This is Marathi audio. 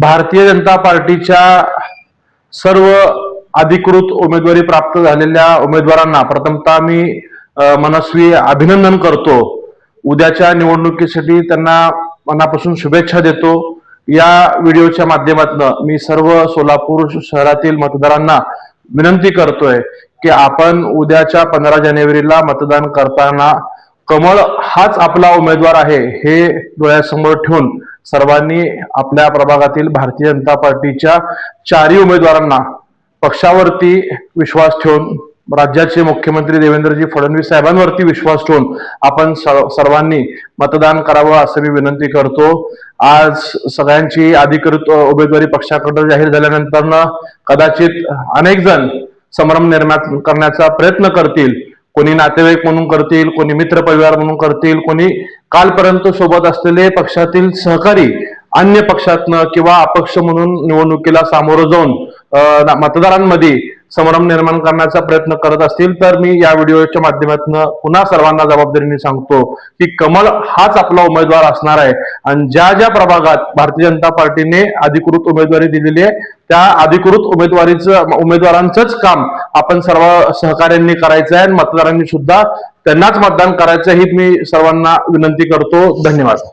भारतीय जनता पार्टीच्या सर्व अधिकृत उमेदवारी प्राप्त झालेल्या उमेदवारांना प्रथमतः मी मनस्वी अभिनंदन करतो। उद्याच्या निवडणुकीसाठी त्यांना मनापासून शुभेच्छा देतो। या व्हिडिओच्या माध्यमातून मी सर्व सोलापूर शहरातील मतदारांना विनंती करतोय की आपण उद्याच्या 15 जानेवारीला मतदान करताना कमळ हाच आपला उमेदवार आहे हे डोळ्यासमोर ठेवून सर्वांनी आपल्या प्रभागातील भारतीय जनता पार्टीच्या चारही उमेदवारांना पक्षावरती विश्वास ठेवून राज्याचे मुख्यमंत्री देवेंद्रजी फडणवीस साहेबांवरती विश्वास ठेवून आपण सर्वांनी मतदान करावं असं मी विनंती करतो। आज सगळ्यांची अधिकृत उमेदवारी पक्षाकडे जाहीर झाल्यानंतर कदाचित अनेक जण संभ्रम निर्माण करण्याचा प्रयत्न करतील। कोणी नातेवाईक म्हणून करतील, कोणी मित्र परिवार म्हणून करतील, कोणी कालपर्यंत सोबत असलेले पक्षातील सहकारी अन्य पक्षातनं किंवा अपक्ष म्हणून निवडणुकीला सामोरं जाऊन मतदारांमध्ये संभ्रम निर्माण करण्याचा प्रयत्न करत असतील तर मी या व्हिडिओच्या माध्यमातून पुन्हा सर्वांना जबाबदारीने सांगतो की कमळ हाच आपला उमेदवार असणार आहे आणि ज्या ज्या प्रभागात भारतीय जनता पार्टीने अधिकृत उमेदवारी दिलेली आहे त्या अधिकृत उमेदवारांचंच काम आपण सर्व सहकार्यांनी करायचं आहे आणि मतदारांनी सुद्धा त्यांनाच मतदान करायचं ही मी सर्वांना विनंती करतो। धन्यवाद।